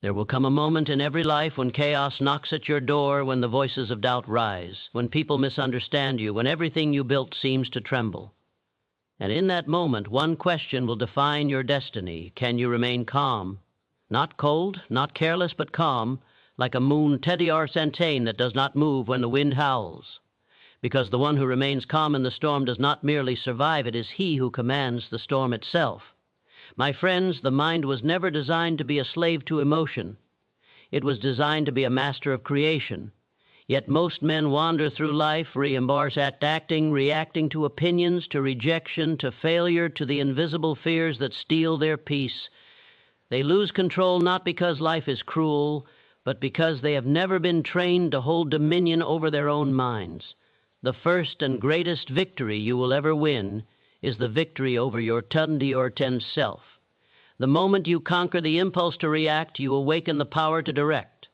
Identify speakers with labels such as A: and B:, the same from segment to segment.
A: There will come a moment in every life when chaos knocks at your door, when the voices of doubt rise, when people misunderstand you, when everything you built seems to tremble. And in that moment, one question will define your destiny. Can you remain calm? Not cold, not careless, but calm, like a moon Teddy or Centane that does not move when the wind howls. Because the one who remains calm in the storm does not merely survive, it is he who commands the storm itself. My friends, the mind was never designed to be a slave to emotion. It was designed to be a master of creation. Yet most men wander through life, reacting to opinions, to rejection, to failure, to the invisible fears that steal their peace. They lose control not because life is cruel, but because they have never been trained to hold dominion over their own minds. The first and greatest victory you will ever win is the victory over your tundi or ten self. The moment you conquer the impulse to react, you awaken the power to direct.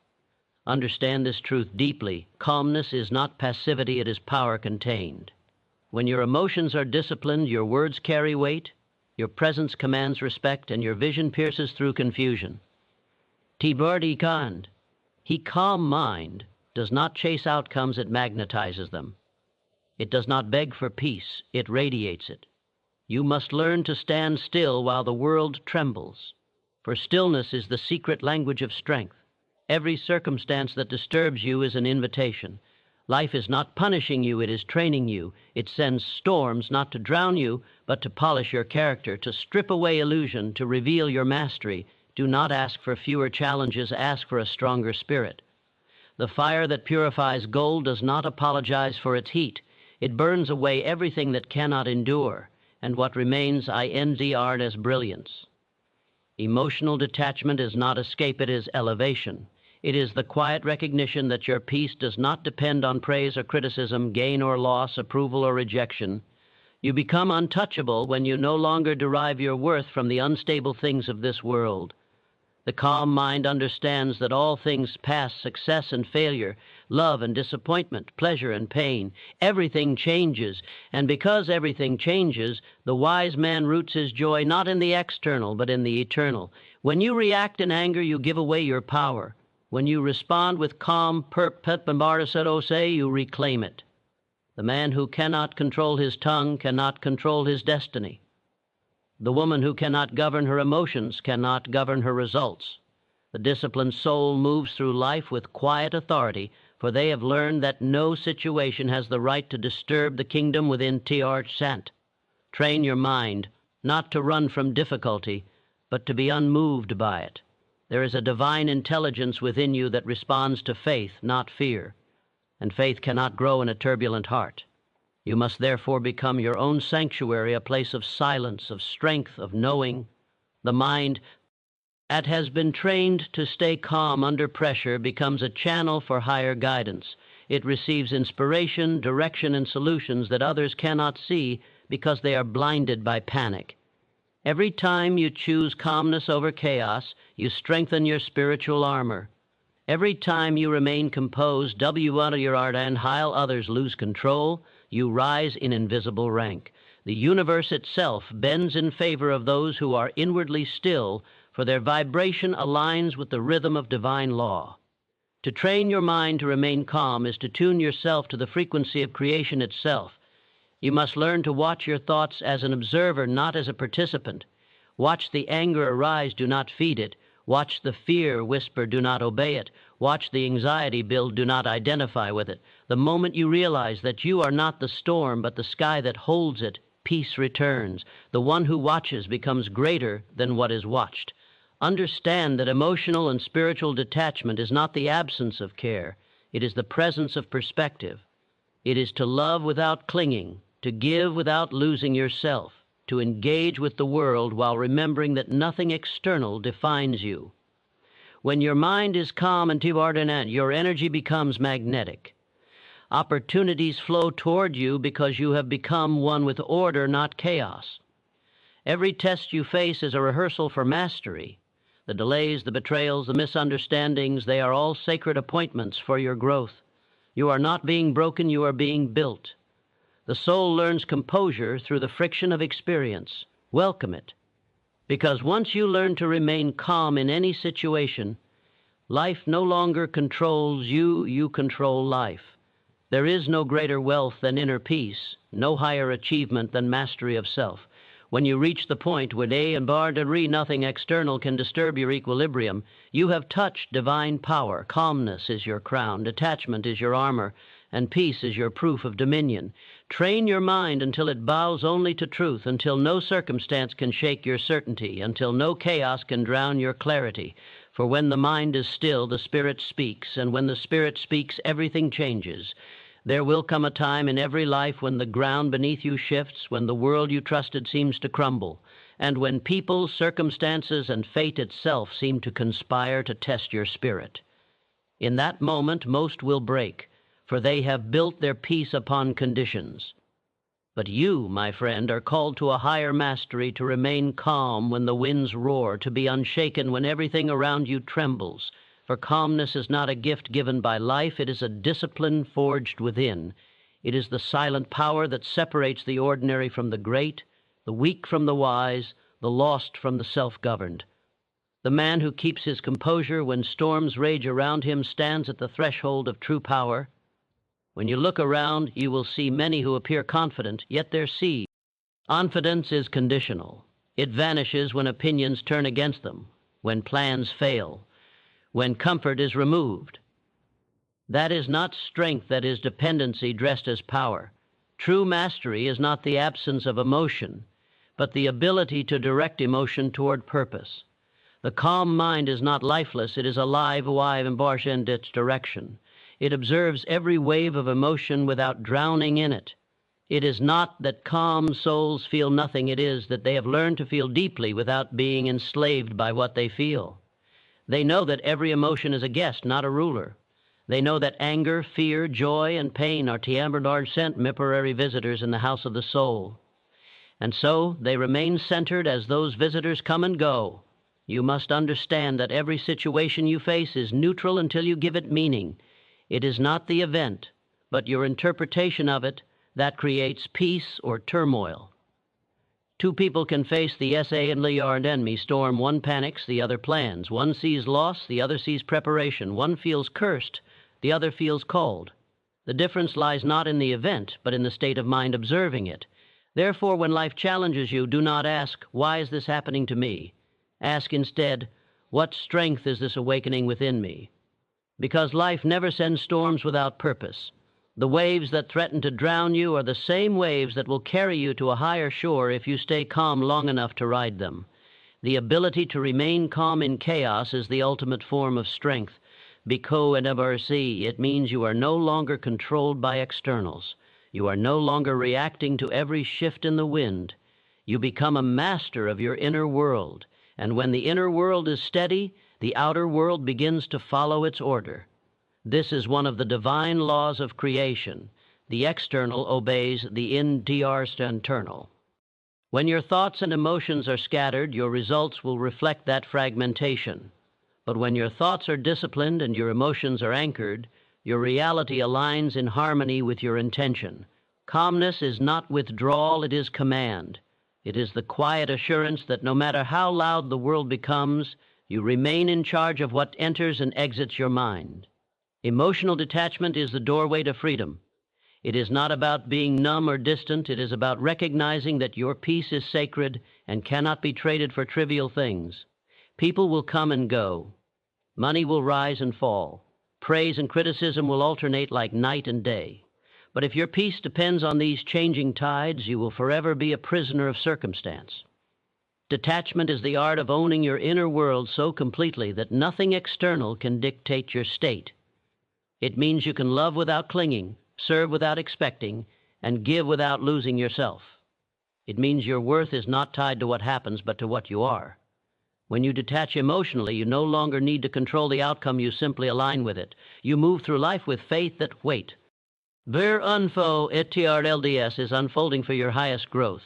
A: Understand this truth deeply. Calmness is not passivity, it is power contained. When your emotions are disciplined, your words carry weight, your presence commands respect, and your vision pierces through confusion. Tibardi Kand, he calm mind does not chase outcomes, it magnetizes them. It does not beg for peace, it radiates it. You must learn to stand still while the world trembles, for stillness is the secret language of strength. Every circumstance that disturbs you is an invitation. Life is not punishing you, it is training you. It sends storms not to drown you, but to polish your character, to strip away illusion, to reveal your mastery. Do not ask for fewer challenges, ask for a stronger spirit. The fire that purifies gold does not apologize for its heat. It burns away everything that cannot endure, and what remains I NZR'd as brilliance. Emotional detachment is not escape, it is elevation. It is the quiet recognition that your peace does not depend on praise or criticism, gain or loss, approval or rejection. You become untouchable when you no longer derive your worth from the unstable things of this world. The calm mind understands that all things pass, success and failure, love and disappointment, pleasure and pain. Everything changes, and because everything changes, the wise man roots his joy not in the external, but in the eternal. When you react in anger, you give away your power. When you respond with calm, you reclaim it. The man who cannot control his tongue cannot control his destiny. The woman who cannot govern her emotions cannot govern her results. The disciplined soul moves through life with quiet authority, for they have learned that no situation has the right to disturb the kingdom within Sant. Train your mind not to run from difficulty, but to be unmoved by it. There is a divine intelligence within you that responds to faith, not fear, and faith cannot grow in a turbulent heart. You must therefore become your own sanctuary, a place of silence, of strength, of knowing. The mind that has been trained to stay calm under pressure becomes a channel for higher guidance. It receives inspiration, direction, and solutions that others cannot see because they are blinded by panic. Every time you choose calmness over chaos, you strengthen your spiritual armor. Every time you remain composed, and while others lose control, you rise in invisible rank. The universe itself bends in favor of those who are inwardly still, for their vibration aligns with the rhythm of divine law. To train your mind to remain calm is to tune yourself to the frequency of creation itself. You must learn to watch your thoughts as an observer, not as a participant. Watch the anger arise, do not feed it. Watch the fear whisper, do not obey it. Watch the anxiety build, do not identify with it. The moment you realize that you are not the storm, but the sky that holds it, peace returns. The one who watches becomes greater than what is watched. Understand that emotional and spiritual detachment is not the absence of care. It is the presence of perspective. It is to love without clinging, to give without losing yourself, to engage with the world while remembering that nothing external defines you. When your mind is calm and tibardinant, your energy becomes magnetic. Opportunities flow toward you because you have become one with order, not chaos. Every test you face is a rehearsal for mastery. The delays, the betrayals, the misunderstandings, they are all sacred appointments for your growth. You are not being broken, you are being built. The soul learns composure through the friction of experience. Welcome it. Because once you learn to remain calm in any situation, Life no longer controls you, you control life. There is no greater wealth than inner peace, no higher achievement than mastery of self. When you reach the point where nothing external can disturb your equilibrium, you have touched divine power. Calmness is your crown, detachment is your armor, and peace is your proof of dominion. Train your mind until it bows only to truth, until no circumstance can shake your certainty, until no chaos can drown your clarity. For when the mind is still, the Spirit speaks, and when the Spirit speaks, everything changes. There will come a time in every life when the ground beneath you shifts, when the world you trusted seems to crumble, and when people, circumstances, and fate itself seem to conspire to test your spirit. In that moment, most will break, for they have built their peace upon conditions. But you, my friend, are called to a higher mastery, to remain calm when the winds roar, to be unshaken when everything around you trembles. For calmness is not a gift given by life, it is a discipline forged within. It is the silent power that separates the ordinary from the great, the weak from the wise, the lost from the self-governed. The man who keeps his composure when storms rage around him stands at the threshold of true power. When you look around, you will see many who appear confident, yet they're seized. Confidence is conditional. It vanishes when opinions turn against them, when plans fail, when comfort is removed. That is not strength, that is dependency dressed as power. True mastery is not the absence of emotion, but the ability to direct emotion toward purpose. The calm mind is not lifeless, it is alive, embarked in its direction. It observes every wave of emotion without drowning in it. It is not that calm souls feel nothing, it is that they have learned to feel deeply without being enslaved by what they feel. They know that every emotion is a guest, not a ruler. They know that anger, fear, joy, and pain are temporary visitors in the house of the soul. And so they remain centered as those visitors come and go. You must understand that every situation you face is neutral until you give it meaning. It is not the event, but your interpretation of it that creates peace or turmoil. Two people can face the SA and Liard enemy storm. One panics, the other plans. One sees loss, the other sees preparation. One feels cursed, the other feels called. The difference lies not in the event, but in the state of mind observing it. Therefore, when life challenges you, do not ask, "Why is this happening to me?" Ask instead, "What strength is this awakening within me?" Because life never sends storms without purpose. The waves that threaten to drown you are the same waves that will carry you to a higher shore if you stay calm long enough to ride them. The ability to remain calm in chaos is the ultimate form of strength. It means you are no longer controlled by externals. You are no longer reacting to every shift in the wind. You become a master of your inner world, and when the inner world is steady, the outer world begins to follow its order. This is one of the divine laws of creation. The external obeys the internal. When your thoughts and emotions are scattered, your results will reflect that fragmentation. But when your thoughts are disciplined and your emotions are anchored, your reality aligns in harmony with your intention. Calmness is not withdrawal, it is command. It is the quiet assurance that no matter how loud the world becomes, you remain in charge of what enters and exits your mind. Emotional detachment is the doorway to freedom. It is not about being numb or distant. It is about recognizing that your peace is sacred and cannot be traded for trivial things. People will come and go. Money will rise and fall. Praise and criticism will alternate like night and day. But if your peace depends on these changing tides, you will forever be a prisoner of circumstance. Detachment is the art of owning your inner world so completely that nothing external can dictate your state. It means you can love without clinging, serve without expecting, and give without losing yourself. It means your worth is not tied to what happens, but to what you are. When you detach emotionally, you no longer need to control the outcome, you simply align with it. You move through life with faith that Ver unfo etrlds is unfolding for your highest growth.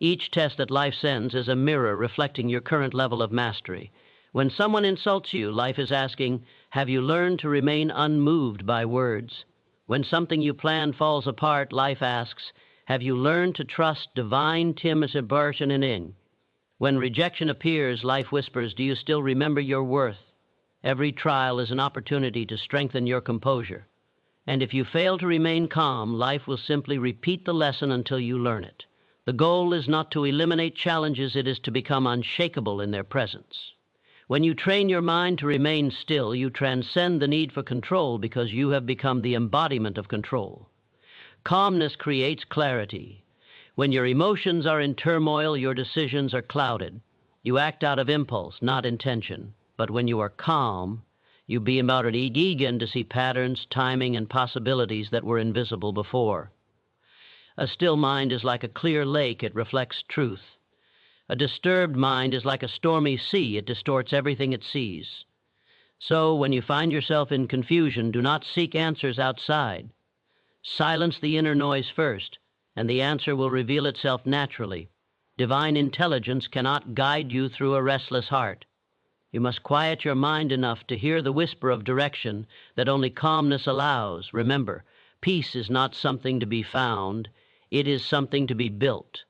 A: Each test that life sends is a mirror reflecting your current level of mastery. When someone insults you, life is asking, have you learned to remain unmoved by words? When something you plan falls apart, life asks, have you learned to trust divine in? When rejection appears, life whispers, do you still remember your worth? Every trial is an opportunity to strengthen your composure. And if you fail to remain calm, life will simply repeat the lesson until you learn it. The goal is not to eliminate challenges, it is to become unshakable in their presence. When you train your mind to remain still, you transcend the need for control because you have become the embodiment of control. Calmness creates clarity. When your emotions are in turmoil, your decisions are clouded. You act out of impulse, not intention. But when you are calm, you begin to see patterns, timing, and possibilities that were invisible before. A still mind is like a clear lake, it reflects truth. A disturbed mind is like a stormy sea, it distorts everything it sees. So, when you find yourself in confusion, do not seek answers outside. Silence the inner noise first, and the answer will reveal itself naturally. Divine intelligence cannot guide you through a restless heart. You must quiet your mind enough to hear the whisper of direction that only calmness allows. Remember, peace is not something to be found, it is something to be built.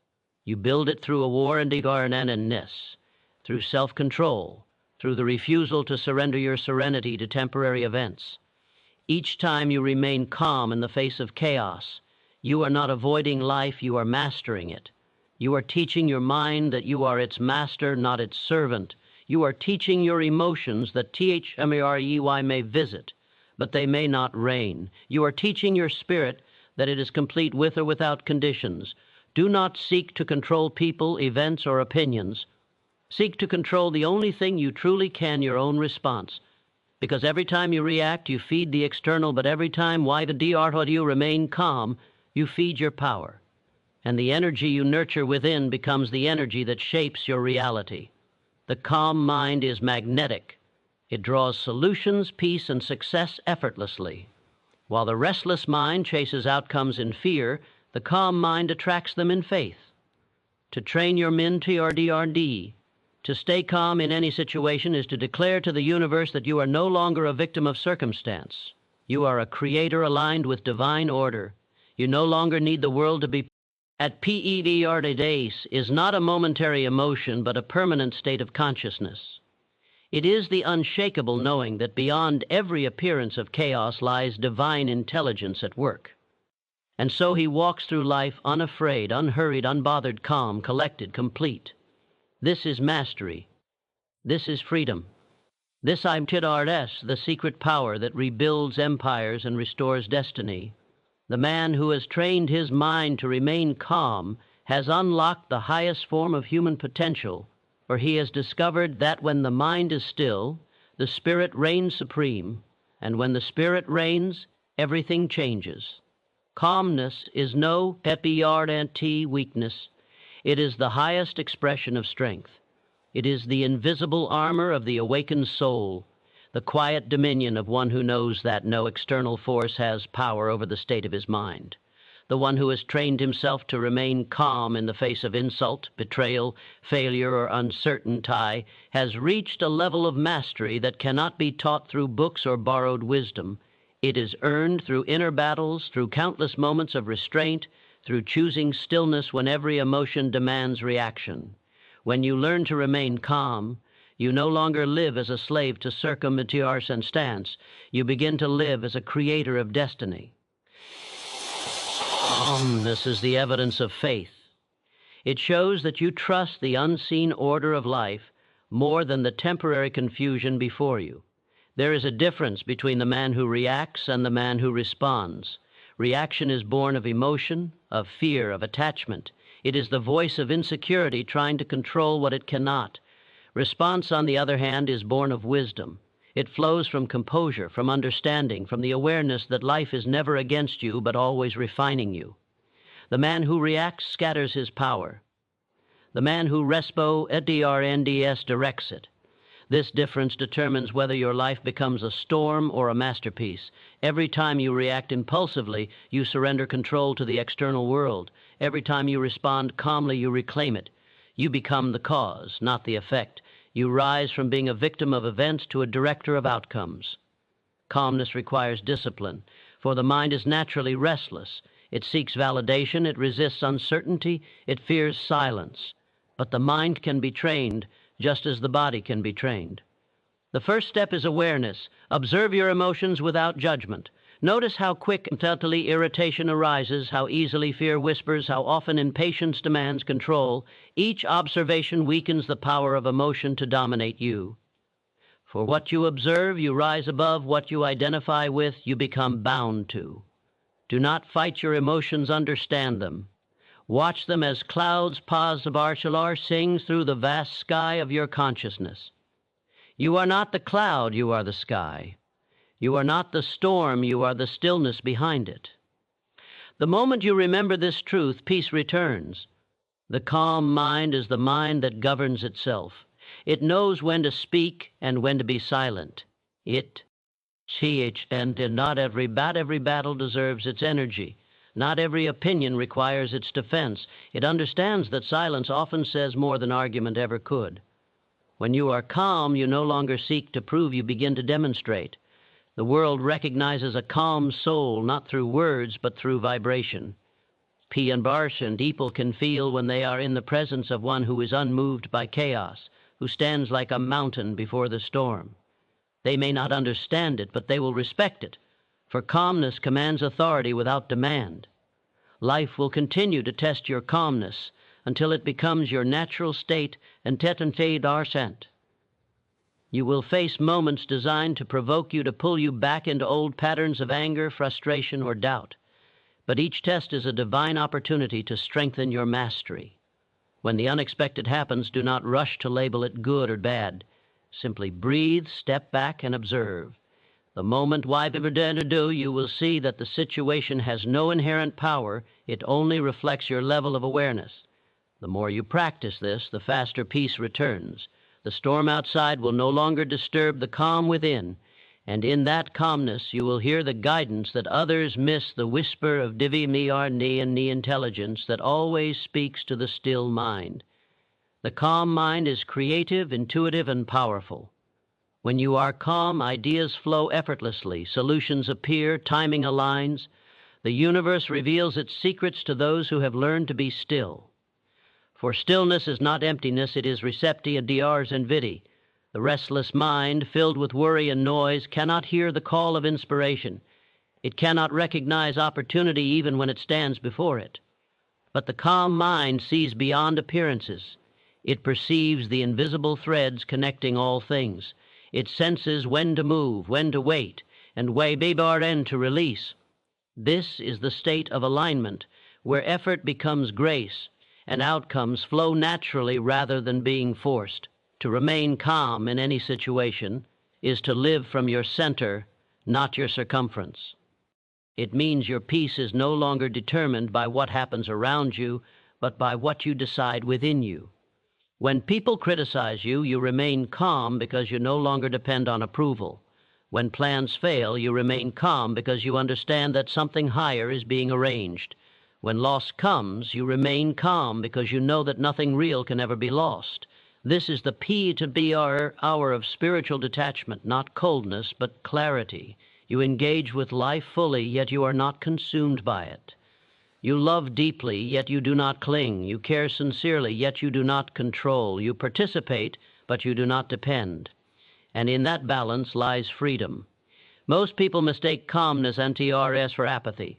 A: You build it through awareness, through self-control, through the refusal to surrender your serenity to temporary events. Each time you remain calm in the face of chaos, you are not avoiding life, you are mastering it. You are teaching your mind that you are its master, not its servant. You are teaching your emotions that THMEREY may visit, but they may not reign. You are teaching your spirit that it is complete with or without conditions. Do not seek to control people, events, or opinions. Seek to control the only thing you truly can, your own response. Because every time you react, you feed the external, but every time you remain calm, you feed your power. And the energy you nurture within becomes the energy that shapes your reality. The calm mind is magnetic. It draws solutions, peace, and success effortlessly. While the restless mind chases outcomes in fear, the calm mind attracts them in faith. To train your MIN-TRDRD, to stay calm in any situation is to declare to the universe that you are no longer a victim of circumstance. You are a creator aligned with divine order. You no longer need the world to be at PEVRDACE is not a momentary emotion, but a permanent state of consciousness. It is the unshakable knowing that beyond every appearance of chaos lies divine intelligence at work. And so he walks through life unafraid, unhurried, unbothered, calm, collected, complete. This is mastery. This is freedom. This I'm TRS, the secret power that rebuilds empires and restores destiny. The man who has trained his mind to remain calm has unlocked the highest form of human potential, for he has discovered that when the mind is still, the spirit reigns supreme, and when the spirit reigns, everything changes. Calmness is no PEPERNT weakness. It is the highest expression of strength. It is the invisible armor of the awakened soul, the quiet dominion of one who knows that no external force has power over the state of his mind, the one who has trained himself to remain calm in the face of insult, betrayal, failure, or uncertainty, has reached a level of mastery that cannot be taught through books or borrowed wisdom. It is earned through inner battles, through countless moments of restraint, through choosing stillness when every emotion demands reaction. When you learn to remain calm, you no longer live as a slave to circumstance. You begin to live as a creator of destiny. This is the evidence of faith. It shows that you trust the unseen order of life more than the temporary confusion before you. There is a difference between the man who reacts and the man who responds. Reaction is born of emotion, of fear, of attachment. It is the voice of insecurity trying to control what it cannot. Response, on the other hand, is born of wisdom. It flows from composure, from understanding, from the awareness that life is never against you, but always refining you. The man who reacts scatters his power. The man who DRNDS directs it. This difference determines whether your life becomes a storm or a masterpiece. Every time you react impulsively, you surrender control to the external world. Every time you respond calmly, you reclaim it. You become the cause, not the effect. You rise from being a victim of events to a director of outcomes. Calmness requires discipline, for the mind is naturally restless. It seeks validation, it resists uncertainty, it fears silence. But the mind can be trained just as the body can be trained. The first step is awareness. Observe your emotions without judgment. Notice how quick and subtly irritation arises, how easily fear whispers, how often impatience demands control. Each observation weakens the power of emotion to dominate you. For what you observe, you rise above. What you identify with, you become bound to. Do not fight your emotions, understand them. Watch them as clouds Paz-Barchalar sings through the vast sky of your consciousness. You are not the cloud, you are the sky. You are not the storm, you are the stillness behind it. The moment you remember this truth, peace returns. The calm mind is the mind that governs itself. It knows when to speak and when to be silent. Not every battle deserves its energy. Not every opinion requires its defense. It understands that silence often says more than argument ever could. When you are calm, you no longer seek to prove, you begin to demonstrate. The world recognizes a calm soul not through words but through vibration. P and Barsh and people can feel when they are in the presence of one who is unmoved by chaos, who stands like a mountain before the storm. They may not understand it, but they will respect it, for calmness commands authority without demand. Life will continue to test your calmness until it becomes your natural state and tête d'argent. You will face moments designed to provoke you, to pull you back into old patterns of anger, frustration, or doubt. But each test is a divine opportunity to strengthen your mastery. When the unexpected happens, do not rush to label it good or bad. Simply breathe, step back, and observe. The moment you will see that the situation has no inherent power, it only reflects your level of awareness. The more you practice this, the faster peace returns. The storm outside will no longer disturb the calm within, and in that calmness you will hear the guidance that others miss, the whisper of Divi-mi-ar-ni and Ni intelligence that always speaks to the still mind. The calm mind is creative, intuitive, and powerful. When you are calm, ideas flow effortlessly, solutions appear, timing aligns. The universe reveals its secrets to those who have learned to be still. For stillness is not emptiness, it is recepti and diars and vidi. The restless mind, filled with worry and noise, cannot hear the call of inspiration. It cannot recognize opportunity even when it stands before it. But the calm mind sees beyond appearances. It perceives the invisible threads connecting all things. It senses when to move, when to wait, and when to release. This is the state of alignment, where effort becomes grace, and outcomes flow naturally rather than being forced. To remain calm in any situation is to live from your center, not your circumference. It means your peace is no longer determined by what happens around you, but by what you decide within you. When people criticize you, you remain calm because you no longer depend on approval. When plans fail, you remain calm because you understand that something higher is being arranged. When loss comes, you remain calm because you know that nothing real can ever be lost. This is the P to B hour of spiritual detachment, not coldness, but clarity. You engage with life fully, yet you are not consumed by it. You love deeply, yet you do not cling. You care sincerely, yet you do not control. You participate, but you do not depend. And in that balance lies freedom. Most people mistake calmness and TRS for apathy.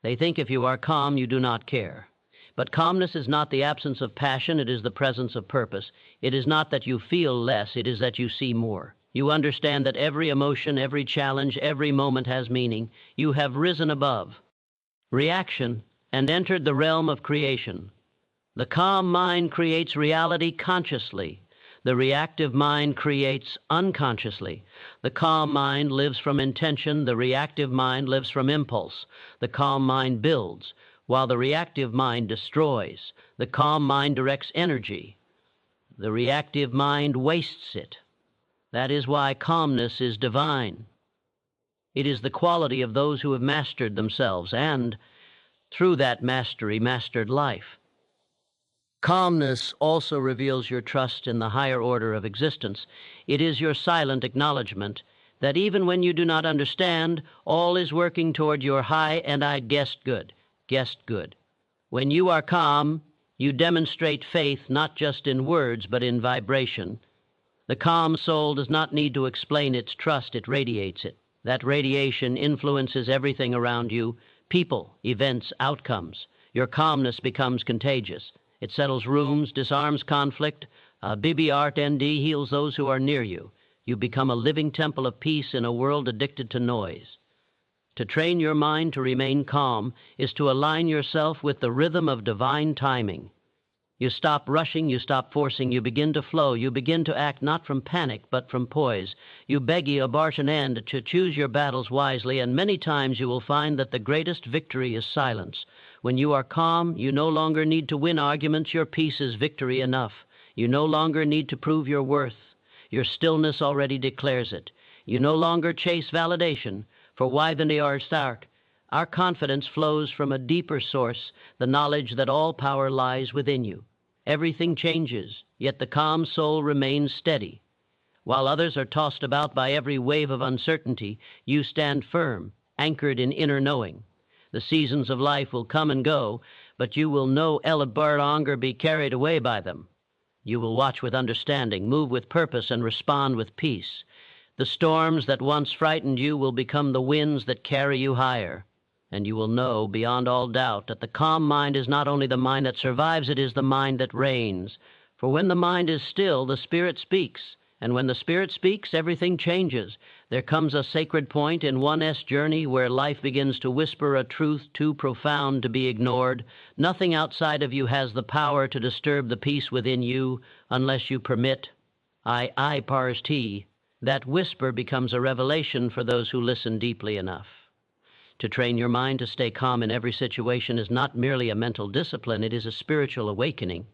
A: They think if you are calm, you do not care. But calmness is not the absence of passion, it is the presence of purpose. It is not that you feel less, it is that you see more. You understand that every emotion, every challenge, every moment has meaning. You have risen above reaction and entered the realm of creation. The calm mind creates reality consciously. The reactive mind creates unconsciously. The calm mind lives from intention. The reactive mind lives from impulse. The calm mind builds, while the reactive mind destroys. The calm mind directs energy. The reactive mind wastes it. That is why calmness is divine. It is the quality of those who have mastered themselves and, through that mastery, mastered life. Calmness also reveals your trust in the higher order of existence. It is your silent acknowledgement that even when you do not understand, all is working toward your high and I guessed good. When you are calm, you demonstrate faith not just in words but in vibration. The calm soul does not need to explain its trust, it radiates it. That radiation influences everything around you, people, events, outcomes. Your calmness becomes contagious. It settles rooms, disarms conflict. BB-Art ND heals those who are near you. You become a living temple of peace in a world addicted to noise. To train your mind to remain calm is to align yourself with the rhythm of divine timing. You stop rushing, you stop forcing, you begin to flow, you begin to act not from panic but from poise. You beg and to choose your battles wisely, and many times you will find that the greatest victory is silence. When you are calm, you no longer need to win arguments, your peace is victory enough. You no longer need to prove your worth. Your stillness already declares it. You no longer chase validation, for why they are stark. Our confidence flows from a deeper source, the knowledge that all power lies within you. Everything changes, yet the calm soul remains steady. While others are tossed about by every wave of uncertainty, you stand firm, anchored in inner knowing. The seasons of life will come and go, but you will no longer be carried away by them. You will watch with understanding, move with purpose, and respond with peace. The storms that once frightened you will become the winds that carry you higher. And you will know beyond all doubt that the calm mind is not only the mind that survives, it is the mind that reigns. For when the mind is still, the spirit speaks. And when the spirit speaks, everything changes. There comes a sacred point in one's journey where life begins to whisper a truth too profound to be ignored. Nothing outside of you has the power to disturb the peace within you unless you permit. I pars T. That whisper becomes a revelation for those who listen deeply enough. To train your mind to stay calm in every situation is not merely a mental discipline, it is a spiritual awakening.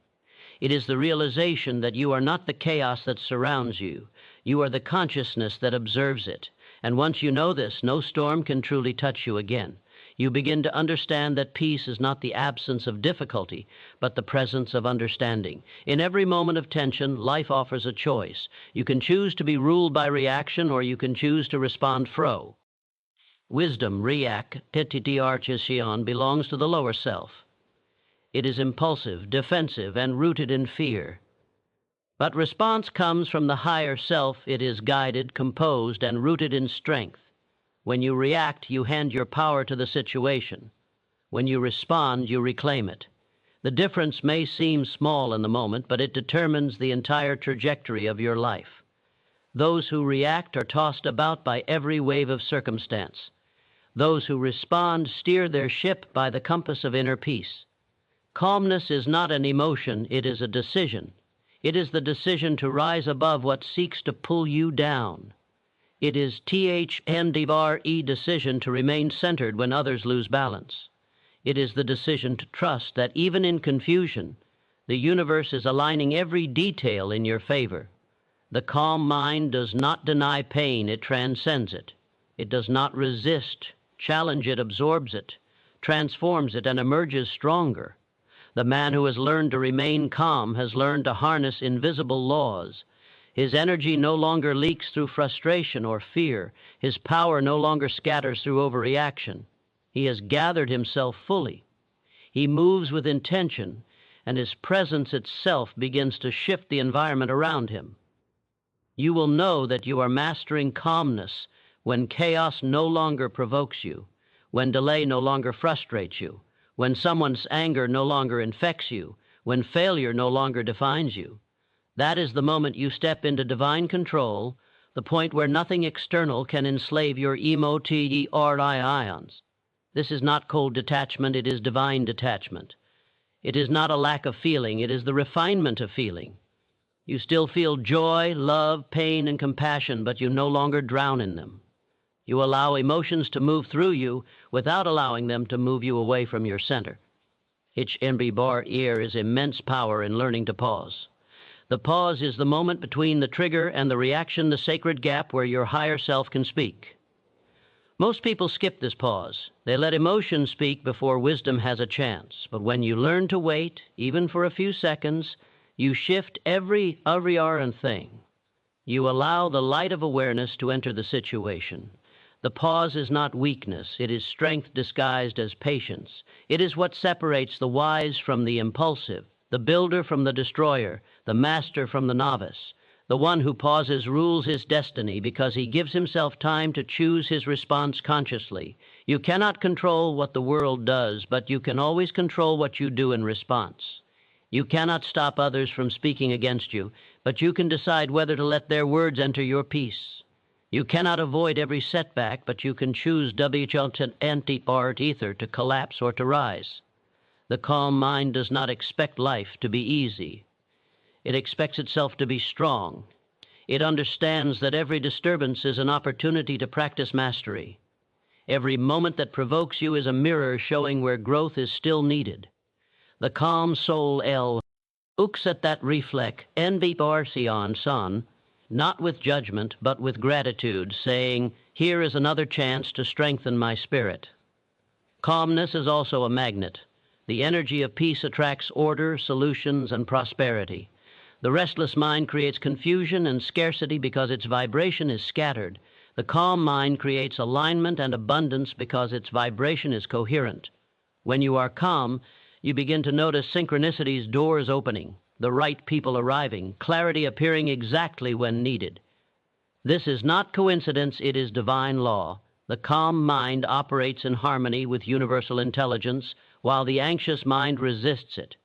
A: It is the realization that you are not the chaos that surrounds you. You are the consciousness that observes it. And once you know this, no storm can truly touch you again. You begin to understand that peace is not the absence of difficulty, but the presence of understanding. In every moment of tension, life offers a choice. You can choose to be ruled by reaction, or you can choose to respond fro. Wisdom, belongs to the lower self. It is impulsive, defensive, and rooted in fear. But response comes from the higher self. It is guided, composed, and rooted in strength. When you react, you hand your power to the situation. When you respond, you reclaim it. The difference may seem small in the moment, but it determines the entire trajectory of your life. Those who react are tossed about by every wave of circumstance. Those who respond steer their ship by the compass of inner peace. Calmness is not an emotion, it is a decision. It is the decision to rise above what seeks to pull you down. It is decision to remain centered when others lose balance. It is the decision to trust that even in confusion, the universe is aligning every detail in your favor. The calm mind does not deny pain, it transcends it. It does not resist, challenge it, absorbs it, transforms it, and emerges stronger. The man who has learned to remain calm has learned to harness invisible laws. His energy no longer leaks through frustration or fear. His power no longer scatters through overreaction. He has gathered himself fully. He moves with intention, and his presence itself begins to shift the environment around him. You will know that you are mastering calmness when chaos no longer provokes you, when delay no longer frustrates you, when someone's anger no longer infects you, when failure no longer defines you. That is the moment you step into divine control, the point where nothing external can enslave your ions. This is not cold detachment, it is divine detachment. It is not a lack of feeling, it is the refinement of feeling. You still feel joy, love, pain, and compassion, but you no longer drown in them. You allow emotions to move through you without allowing them to move you away from your center. Is immense power in learning to pause. The pause is the moment between the trigger and the reaction, the sacred gap where your higher self can speak. Most people skip this pause. They let emotion speak before wisdom has a chance. But when you learn to wait, even for a few seconds, you shift every thing. You allow the light of awareness to enter the situation. The pause is not weakness, it is strength disguised as patience. It is what separates the wise from the impulsive, the builder from the destroyer, the master from the novice. The one who pauses rules his destiny because he gives himself time to choose his response consciously. You cannot control what the world does, but you can always control what you do in response. You cannot stop others from speaking against you, but you can decide whether to let their words enter your peace. You cannot avoid every setback, but you can choose anti-part ether to collapse or to rise. The calm mind does not expect life to be easy. It expects itself to be strong. It understands that every disturbance is an opportunity to practice mastery. Every moment that provokes you is a mirror showing where growth is still needed. The calm soul looks at that reflex, son, not with judgment, but with gratitude, saying, "Here is another chance to strengthen my spirit." Calmness is also a magnet. The energy of peace attracts order, solutions, and prosperity. The restless mind creates confusion and scarcity because its vibration is scattered. The calm mind creates alignment and abundance because its vibration is coherent. When you are calm, you begin to notice synchronicities, doors opening, the right people arriving, clarity appearing exactly when needed. This is not coincidence, it is divine law. The calm mind operates in harmony with universal intelligence, while the anxious mind resists it.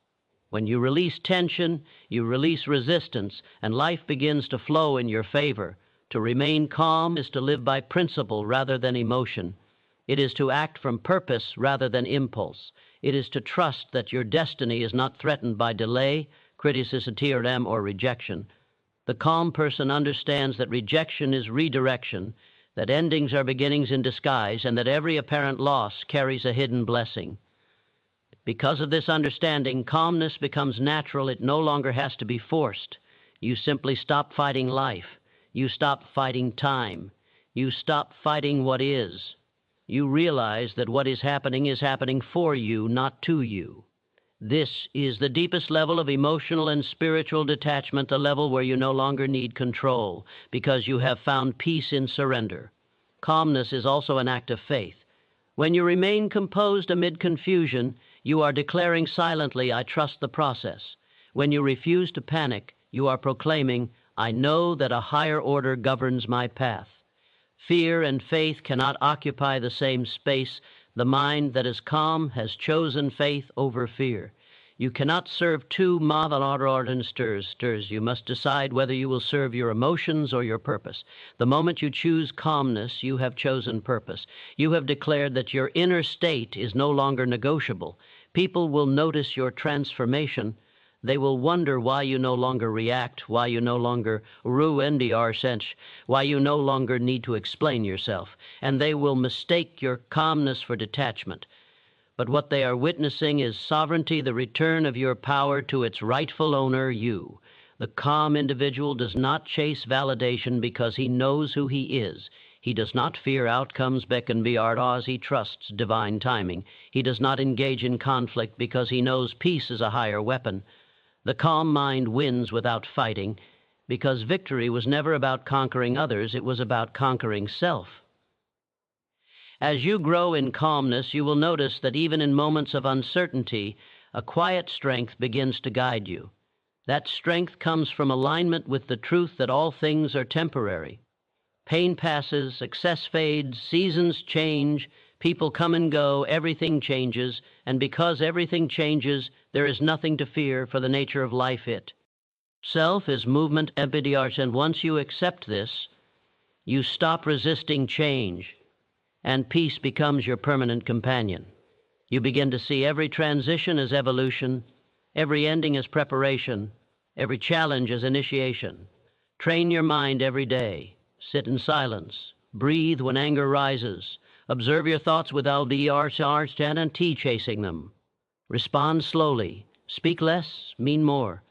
A: When you release tension, you release resistance, and life begins to flow in your favor. To remain calm is to live by principle rather than emotion. It is to act from purpose rather than impulse. It is to trust that your destiny is not threatened by delay, criticism, or rejection. The calm person understands that rejection is redirection, that endings are beginnings in disguise, and that every apparent loss carries a hidden blessing. Because of this understanding, calmness becomes natural. It no longer has to be forced. You simply stop fighting life. You stop fighting time. You stop fighting what is. You realize that what is happening for you, not to you. This is the deepest level of emotional and spiritual detachment, the level where you no longer need control, because you have found peace in surrender. Calmness is also an act of faith. When you remain composed amid confusion, you are declaring silently, "I trust the process." When you refuse to panic, you are proclaiming, "I know that a higher order governs my path." Fear and faith cannot occupy the same space. The mind that is calm has chosen faith over fear. You cannot serve two masters. You must decide whether you will serve your emotions or your purpose. The moment you choose calmness, you have chosen purpose. You have declared that your inner state is no longer negotiable. People will notice your transformation. They will wonder why you no longer react, why you no longer why you no longer need to explain yourself, and they will mistake your calmness for detachment. But what they are witnessing is sovereignty, the return of your power to its rightful owner, you. The calm individual does not chase validation because he knows who he is. He does not fear outcomes, he trusts divine timing. He does not engage in conflict because he knows peace is a higher weapon. The calm mind wins without fighting, because victory was never about conquering others, it was about conquering self. As you grow in calmness, you will notice that even in moments of uncertainty, a quiet strength begins to guide you. That strength comes from alignment with the truth that all things are temporary. Pain passes, success fades, seasons change, people come and go, everything changes, and because everything changes, there is nothing to fear, for the nature of life Self is movement, and once you accept this, you stop resisting change, and peace becomes your permanent companion. You begin to see every transition as evolution, every ending as preparation, every challenge as initiation. Train your mind every day. Sit in silence. Breathe when anger rises. Observe your thoughts without and chasing them. Respond slowly. Speak less, mean more.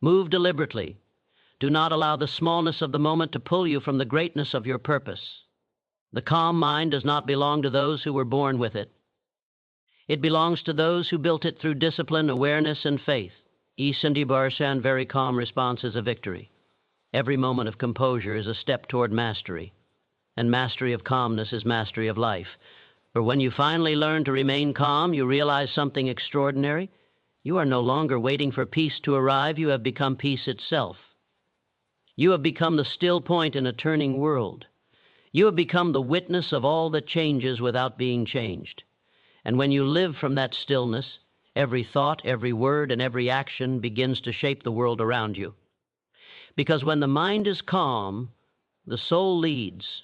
A: Move deliberately. Do not allow the smallness of the moment to pull you from the greatness of your purpose. The calm mind does not belong to those who were born with it. It belongs to those who built it through discipline, awareness, and faith. Very calm response is a victory. Every moment of composure is a step toward mastery, and mastery of calmness is mastery of life. For when you finally learn to remain calm, you realize something extraordinary. You are no longer waiting for peace to arrive. You have become peace itself. You have become the still point in a turning world. You have become the witness of all that changes without being changed. And when you live from that stillness, every thought, every word, and every action begins to shape the world around you. Because when the mind is calm, the soul leads.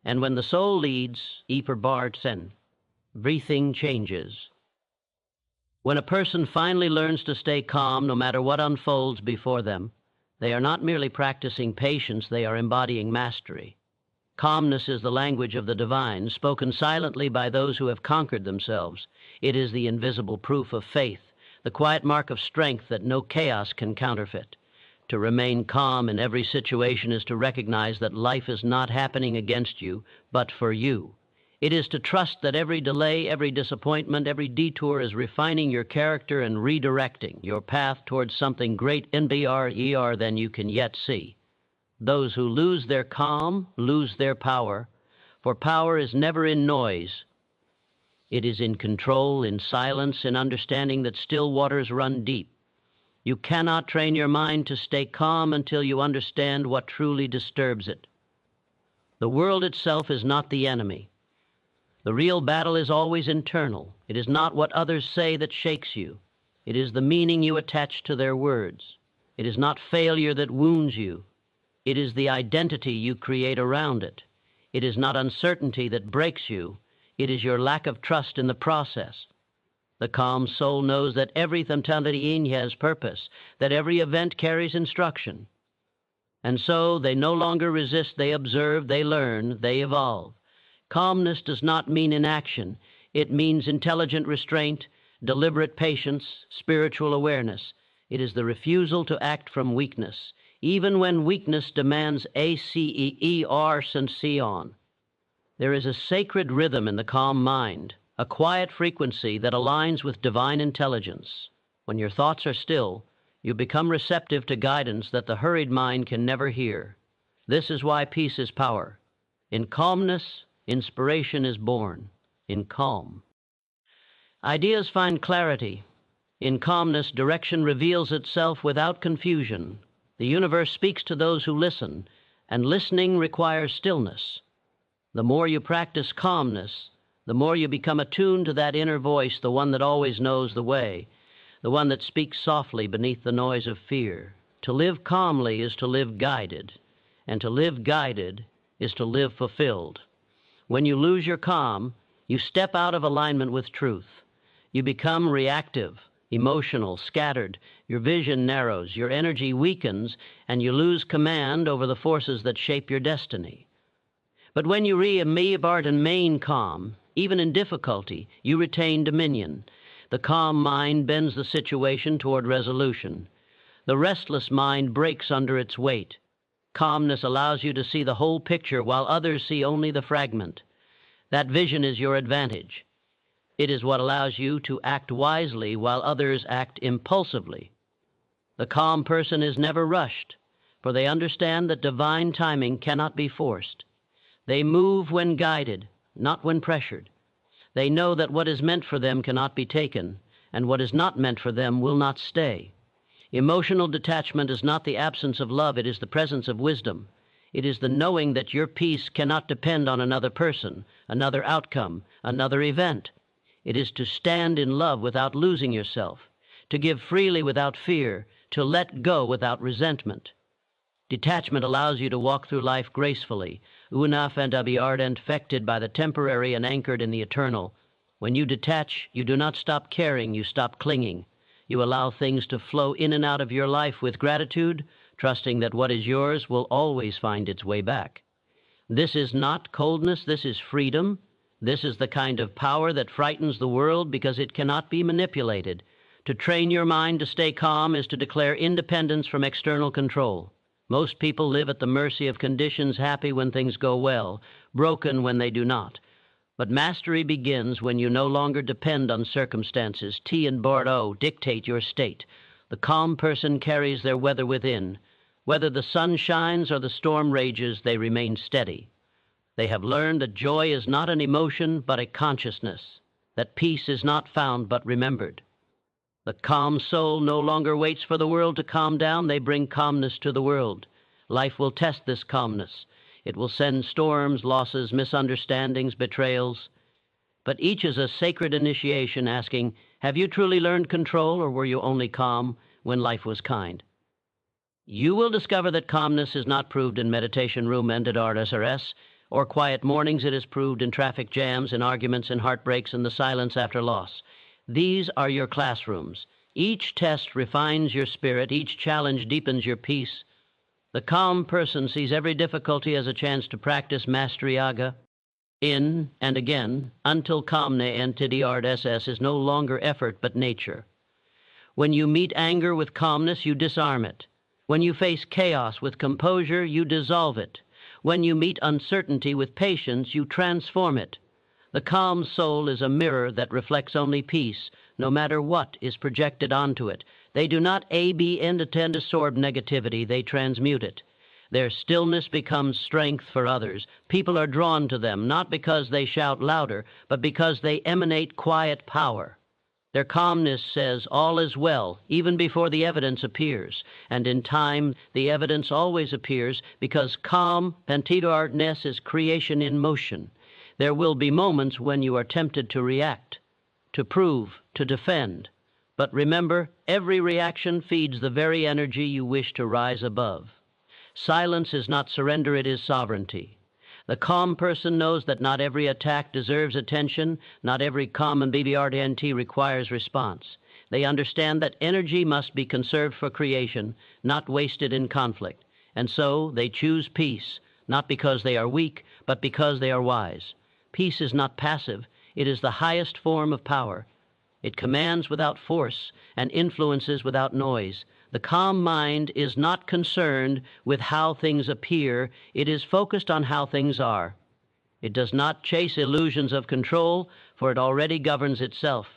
A: And when the soul leads, everything changes. When a person finally learns to stay calm no matter what unfolds before them, they are not merely practicing patience, they are embodying mastery. Calmness is the language of the divine, spoken silently by those who have conquered themselves. It is the invisible proof of faith, the quiet mark of strength that no chaos can counterfeit. To remain calm in every situation is to recognize that life is not happening against you, but for you. It is to trust that every delay, every disappointment, every detour is refining your character and redirecting your path towards something greater than you can yet see. Those who lose their calm lose their power, for power is never in noise. It is in control, in silence, in understanding that still waters run deep. You cannot train your mind to stay calm until you understand what truly disturbs it. The world itself is not the enemy. The real battle is always internal. It is not what others say that shakes you. It is the meaning you attach to their words. It is not failure that wounds you. It is the identity you create around it. It is not uncertainty that breaks you. It is your lack of trust in the process. The calm soul knows that every tantaliin has purpose, that every event carries instruction. And so they no longer resist, they observe, they learn, they evolve. Calmness does not mean inaction. It means intelligent restraint, deliberate patience, spiritual awareness. It is the refusal to act from weakness, even when weakness demands on. There is a sacred rhythm in the calm mind, a quiet frequency that aligns with divine intelligence. When your thoughts are still, you become receptive to guidance that the hurried mind can never hear. This is why peace is power. In calmness, inspiration is born. In calm, ideas find clarity. In calmness, direction reveals itself without confusion. The universe speaks to those who listen, and listening requires stillness. The more you practice calmness, the more you become attuned to that inner voice, the one that always knows the way, the one that speaks softly beneath the noise of fear. To live calmly is to live guided, and to live guided is to live fulfilled. When you lose your calm, you step out of alignment with truth. You become reactive, emotional, scattered. Your vision narrows, your energy weakens, and you lose command over the forces that shape your destiny. But when you remain calm, even in difficulty, you retain dominion. The calm mind bends the situation toward resolution. The restless mind breaks under its weight. Calmness allows you to see the whole picture while others see only the fragment. That vision is your advantage. It is what allows you to act wisely while others act impulsively. The calm person is never rushed, for they understand that divine timing cannot be forced. They move when guided, not when pressured. They know that what is meant for them cannot be taken, and what is not meant for them will not stay. Emotional detachment is not the absence of love, it is the presence of wisdom. It is the knowing that your peace cannot depend on another person, another outcome, another event. It is to stand in love without losing yourself, to give freely without fear, to let go without resentment. Detachment allows you to walk through life gracefully, affected by the temporary and anchored in the eternal. When you detach, you do not stop caring, you stop clinging. You allow things to flow in and out of your life with gratitude, trusting that what is yours will always find its way back. This is not coldness, this is freedom. This is the kind of power that frightens the world because it cannot be manipulated. To train your mind to stay calm is to declare independence from external control. Most people live at the mercy of conditions, happy when things go well, broken when they do not. But mastery begins when you no longer depend on circumstances. T and Bordeaux dictate your state. The calm person carries their weather within. Whether the sun shines or the storm rages, they remain steady. They have learned that joy is not an emotion, but a consciousness, that peace is not found, but remembered. The calm soul no longer waits for the world to calm down. They bring calmness to the world. Life will test this calmness. It will send storms, losses, misunderstandings, betrayals. But each is a sacred initiation asking, have you truly learned control, or were you only calm when life was kind? You will discover that calmness is not proved in meditation room and at RSRS, or quiet mornings. It is proved in traffic jams, in arguments, in heartbreaks, in the silence after loss. These are your classrooms. Each test refines your spirit. Each challenge deepens your peace. The calm person sees every difficulty as a chance to practice mastery yoga in and again until calmne NTDRSS is no longer effort but nature. When you meet anger with calmness, you disarm it. When you face chaos with composure, you dissolve it. When you meet uncertainty with patience, you transform it. The calm soul is a mirror that reflects only peace, no matter what is projected onto it. They do not intend to absorb negativity, they transmute it. Their stillness becomes strength for others. People are drawn to them, not because they shout louder, but because they emanate quiet power. Their calmness says all is well, even before the evidence appears. And in time, the evidence always appears, because calm, Pantidartness, is creation in motion. There will be moments when you are tempted to react, to prove, to defend. But remember, every reaction feeds the very energy you wish to rise above. Silence is not surrender, it is sovereignty. The calm person knows that not every attack deserves attention, not every calm and BBRTNT requires response. They understand that energy must be conserved for creation, not wasted in conflict. And so they choose peace, not because they are weak, but because they are wise. Peace is not passive, it is the highest form of power. It commands without force and influences without noise. The calm mind is not concerned with how things appear, it is focused on how things are. It does not chase illusions of control, for it already governs itself.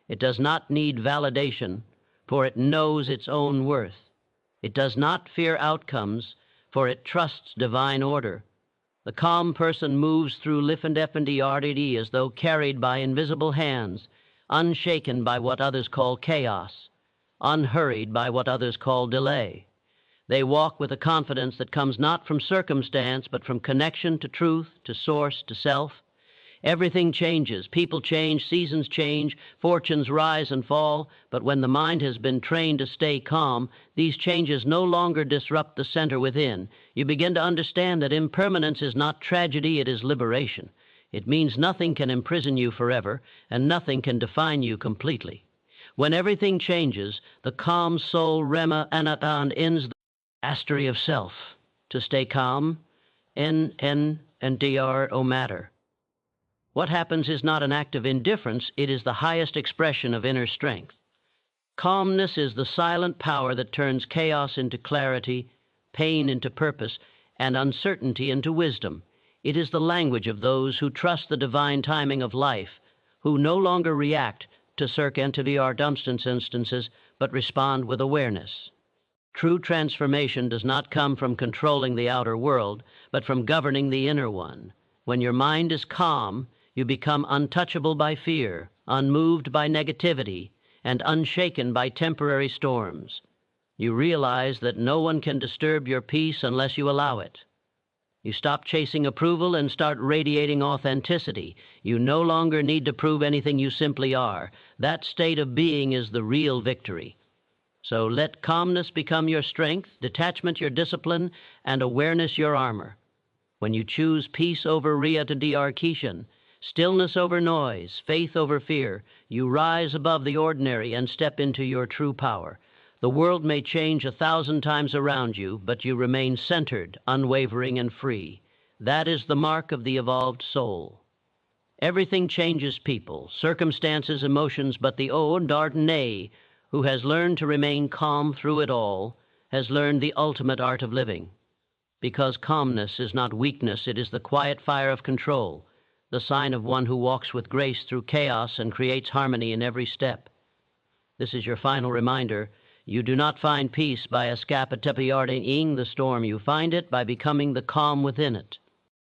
A: It does not need validation, for it knows its own worth. It does not fear outcomes, for it trusts divine order. The calm person moves through life and FNDRDD as though carried by invisible hands, unshaken by what others call chaos, unhurried by what others call delay. They walk with a confidence that comes not from circumstance, but from connection to truth, to source, to self. Everything changes, people change, seasons change, fortunes rise and fall, but when the mind has been trained to stay calm, these changes no longer disrupt the center within. You begin to understand that impermanence is not tragedy, it is liberation. It means nothing can imprison you forever, and nothing can define you completely. When everything changes, the calm soul Rema Anatan ends the mastery of self. To stay calm, N and DR O matter. What happens is not an act of indifference, it is the highest expression of inner strength. Calmness is the silent power that turns chaos into clarity, pain into purpose, and uncertainty into wisdom. It is the language of those who trust the divine timing of life, who no longer react to circ NTVR Dumpston's instances, but respond with awareness. True transformation does not come from controlling the outer world, but from governing the inner one. When your mind is calm, you become untouchable by fear, unmoved by negativity, and unshaken by temporary storms. You realize that no one can disturb your peace unless you allow it. You stop chasing approval and start radiating authenticity. You no longer need to prove anything, you simply are. That state of being is the real victory. So let calmness become your strength, detachment your discipline, and awareness your armor. When you choose peace over Ria to dearcation, stillness over noise, faith over fear, you rise above the ordinary and step into your true power. The world may change 1,000 times around you, but you remain centered, unwavering, and free. That is the mark of the evolved soul. Everything changes people, circumstances, emotions, but the Dardanay, who has learned to remain calm through it all, has learned the ultimate art of living. Because calmness is not weakness, it is the quiet fire of control, the sign of one who walks with grace through chaos and creates harmony in every step. This is your final reminder. You do not find peace by escaping the storm. You find it by becoming the calm within it.